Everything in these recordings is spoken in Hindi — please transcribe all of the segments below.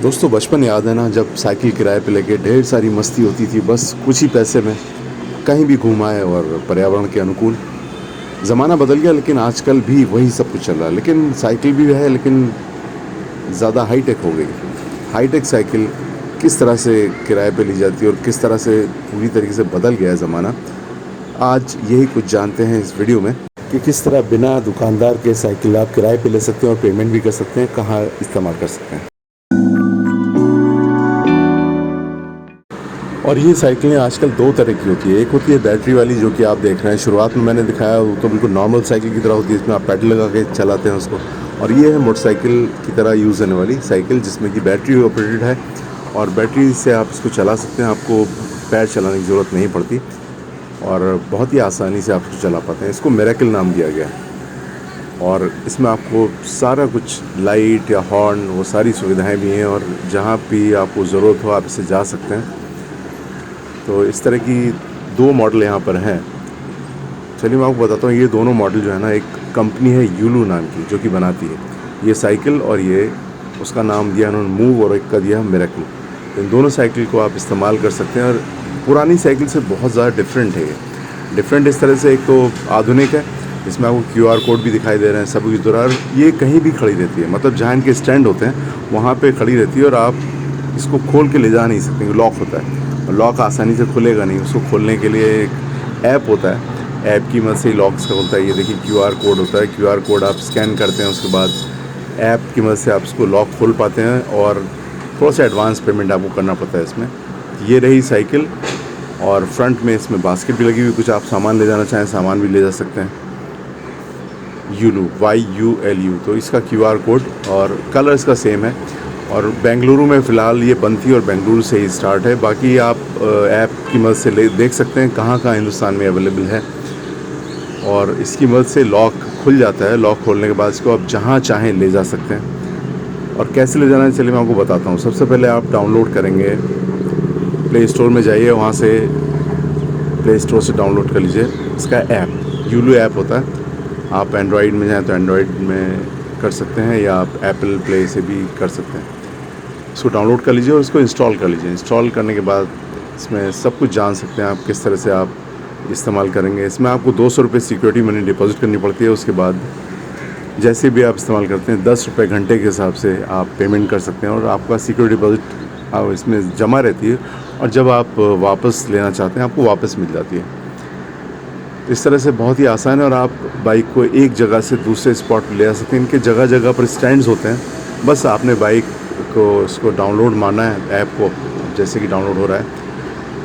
दोस्तों बचपन याद है ना, जब साइकिल किराए पे लेके ढेर सारी मस्ती होती थी, बस कुछ ही पैसे में कहीं भी घूम आए और पर्यावरण के अनुकूल। ज़माना बदल गया लेकिन आजकल भी वही सब कुछ चल रहा है, लेकिन साइकिल भी है लेकिन ज़्यादा हाईटेक हो गई। हाईटेक साइकिल किस तरह से किराए पे ली जाती है और किस तरह से पूरी तरीके से बदल गया है ज़माना, आज यही कुछ जानते हैं इस वीडियो में कि किस तरह बिना दुकानदार के साइकिल आप किराए पे ले सकते हैं और पेमेंट भी कर सकते हैं, कहाँ इस्तेमाल कर सकते हैं। और ये साइकिलें आजकल दो तरह की होती है। एक होती है बैटरी वाली, जो कि आप देख रहे हैं, शुरुआत में मैंने दिखाया वो तो बिल्कुल नॉर्मल साइकिल की तरह होती है, इसमें आप पेडल लगा के चलाते हैं उसको। और ये है मोटरसाइकिल की तरह यूज़ होने वाली साइकिल, जिसमें कि बैटरी ऑपरेटेड है और बैटरी से आप इसको चला सकते हैं, आपको पैर चलाने की ज़रूरत नहीं पड़ती और बहुत ही आसानी से आप इसको चला पाते हैं। इसको मिरेकल नाम दिया गया है और इसमें आपको सारा कुछ, लाइट या हॉर्न, वो सारी सुविधाएँ भी हैं और जहाँ भी आपको ज़रूरत हो आप इससे जा सकते हैं। तो इस तरह की दो मॉडल यहाँ पर हैं। चलिए मैं आपको बताता हूँ, ये दोनों मॉडल जो है ना, एक कंपनी है यूलू नाम की जो कि बनाती है ये साइकिल, और ये उसका नाम दिया उन्होंने मूव और एक का दिया मिरेकल। इन दोनों साइकिल को आप इस्तेमाल कर सकते हैं और पुरानी साइकिल से बहुत ज़्यादा डिफरेंट है ये। डिफरेंट इस तरह से, एक तो आधुनिक है, इसमें आपको QR कोड भी दिखाई दे रहे हैं सब कुछ दौरान। ये कहीं भी खड़ी रहती है, मतलब जहाँ इनके स्टैंड होते हैं वहाँ पर खड़ी रहती है और आप इसको खोल के ले जा नहीं सकते, लॉक होता है। लॉक आसानी से खुलेगा नहीं, उसको खोलने के लिए एक ऐप होता है, ऐप की मदद से ही लॉक इसका खुलता है। ये देखिए QR कोड होता है, QR कोड आप स्कैन करते हैं, उसके बाद ऐप की मदद से आप इसको लॉक खोल पाते हैं और थोड़ा सा एडवांस पेमेंट आपको करना पड़ता है इसमें। ये रही साइकिल और फ्रंट में इसमें बास्केट भी लगी हुई, कुछ आप सामान ले जाना चाहें सामान भी ले जा सकते हैं। यूलू, YULU, तो इसका QR कोड और कलर इसका सेम है। और बेंगलुरु में फ़िलहाल ये बंद थी और बेंगलुरु से ही स्टार्ट है। बाकी आप ऐप की मदद से देख सकते हैं कहाँ कहाँ हिंदुस्तान में अवेलेबल है और इसकी मदद से लॉक खुल जाता है। लॉक खोलने के बाद इसको आप जहाँ चाहें ले जा सकते हैं। और कैसे ले जाना है चलिए मैं आपको बताता हूँ। सबसे पहले आप डाउनलोड करेंगे, प्ले स्टोर में जाइए, वहाँ से प्ले स्टोर से डाउनलोड कर लीजिए इसका ऐप, यूलू ऐप होता है। आप एंड्रॉयड में जाएँ तो एंड्रॉयड में कर सकते हैं या आप एप्पल प्ले से भी कर सकते हैं। इसको डाउनलोड कर लीजिए और इसको इंस्टॉल कर लीजिए। इंस्टॉल करने के बाद इसमें सब कुछ जान सकते हैं आप किस तरह से आप इस्तेमाल करेंगे। इसमें आपको 200 रुपये सिक्योरिटी मनी डिपॉजिट करनी पड़ती है। उसके बाद जैसे भी आप इस्तेमाल करते हैं 10 रुपये घंटे के हिसाब से आप पेमेंट कर सकते हैं और आपका सिक्योरिटी डिपॉजिट इसमें जमा रहती है और जब आप वापस लेना चाहते हैं आपको वापस मिल जाती है। इस तरह से बहुत ही आसान है और आप बाइक को एक जगह से दूसरे स्पॉट पर ले जा सकते हैं। इनके जगह जगह पर स्टैंड्स होते हैं, बस आपने बाइक को इसको डाउनलोड मारना है ऐप को। जैसे कि डाउनलोड हो रहा है,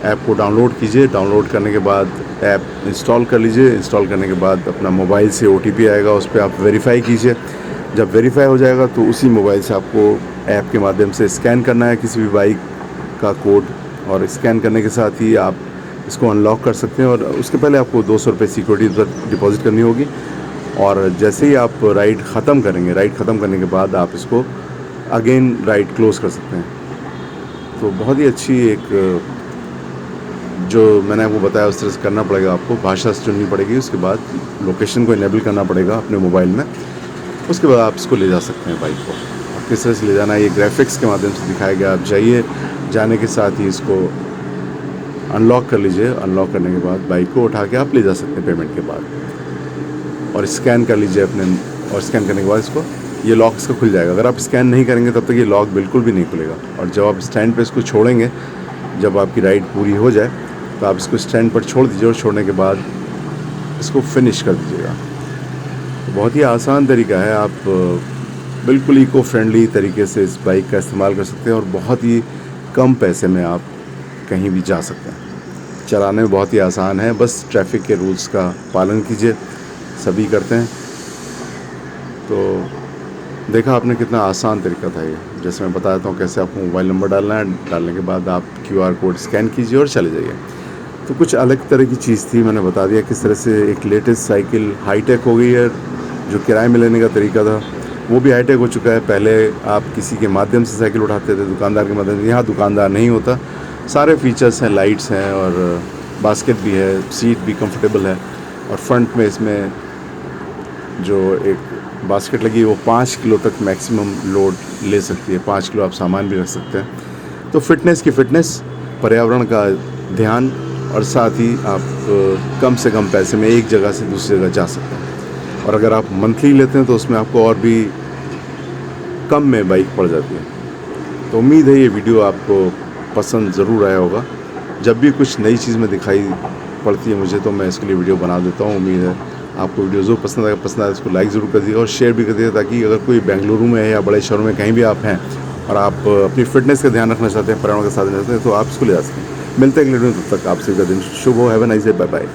ऐप को डाउनलोड कीजिए। डाउनलोड करने के बाद ऐप इंस्टॉल कर लीजिए। इंस्टॉल करने के बाद अपना मोबाइल से OTP आएगा, उस पर आप वेरीफाई कीजिए। जब वेरीफाई हो जाएगा तो उसी मोबाइल से आपको ऐप के माध्यम से स्कैन करना है किसी भी बाइक का कोड, और स्कैन करने के साथ ही आप इसको अनलॉक कर सकते हैं। और उसके पहले आपको 200 रुपये सिक्योरिटी डिपॉजिट करनी होगी और जैसे ही आप राइड ख़त्म करेंगे, राइड ख़त्म करने के बाद आप इसको अगेन राइड क्लोज़ कर सकते हैं। तो बहुत ही अच्छी एक, जो मैंने आपको बताया उस तरह से करना पड़ेगा। आपको भाषा चुननी पड़ेगी, उसके बाद लोकेशन को इनेबल करना पड़ेगा अपने मोबाइल में, उसके बाद आप इसको ले जा सकते हैं बाइक को। और किस तरह से ले जाना है ये ग्राफिक्स के माध्यम से दिखाया गया। आप जाइए, जाने के साथ ही इसको अनलॉक कर लीजिए। अनलॉक करने के बाद बाइक को उठा के आप ले जा सकते हैं पेमेंट के बाद, और स्कैन कर लीजिए अपने, और स्कैन करने के बाद इसको, ये लॉक इसका खुल जाएगा। अगर आप स्कैन नहीं करेंगे तब तक ये लॉक बिल्कुल भी नहीं खुलेगा। और जब आप स्टैंड पे इसको छोड़ेंगे, जब आपकी राइड पूरी हो जाए तो आप इसको स्टैंड पर छोड़ दीजिए और छोड़ने के बाद इसको फिनिश कर दीजिएगा। तो बहुत ही आसान तरीका है, आप बिल्कुल इको फ्रेंडली तरीके से इस बाइक का इस्तेमाल कर सकते हैं और बहुत ही कम पैसे में आप कहीं भी जा सकते हैं। चलाने में बहुत ही आसान है, बस ट्रैफिक के रूल्स का पालन कीजिए, सभी करते हैं। तो देखा आपने कितना आसान तरीका था ये। जैसे मैं बताता हूँ कैसे आपको मोबाइल नंबर डालना है, डालने के बाद आप QR कोड स्कैन कीजिए और चले जाइए। तो कुछ अलग तरह की चीज़ थी, मैंने बता दिया किस तरह से एक लेटेस्ट साइकिल हाईटेक हो गई है। जो किराए में लेने का तरीका था वो भी हाईटेक हो चुका है। पहले आप किसी के माध्यम से साइकिल उठाते थे, दुकानदार के माध्यम से। यहाँ दुकानदार नहीं होता, सारे फीचर्स हैं, लाइट्स हैं और बास्केट भी है, सीट भी कंफर्टेबल है और फ्रंट में इसमें जो एक बास्केट लगी है वो 5 किलो तक मैक्सिमम लोड ले सकती है। 5 किलो आप सामान भी रख सकते हैं। तो फिटनेस की फिटनेस, पर्यावरण का ध्यान, और साथ ही आप कम से कम पैसे में एक जगह से दूसरी जगह जा सकते हैं। और अगर आप मंथली लेते हैं तो उसमें आपको और भी कम में बाइक पड़ जाती है। तो उम्मीद है ये वीडियो आपको पसंद ज़रूर आया होगा। जब भी कुछ नई चीज़ में दिखाई पड़ती है मुझे तो मैं इसके लिए वीडियो बना देता हूँ। उम्मीद है आपको वीडियो ज़रूर पसंद आए इसको लाइक ज़रूर कर दीजिएगा और शेयर भी कर दीजिएगा, ताकि अगर कोई बेंगलुरु में है या बड़े शहरों में कहीं भी आप हैं और आप अपनी फिटनेस का ध्यान रखना चाहते हैं, पर्यावरण का साथ देना चाहते हैं, तो आप इसको ले जा सकते हैं। मिलते हैं अगले वीडियो में, तब तक आप सभी का दिन शुभ हो। Have a nice day, bye bye.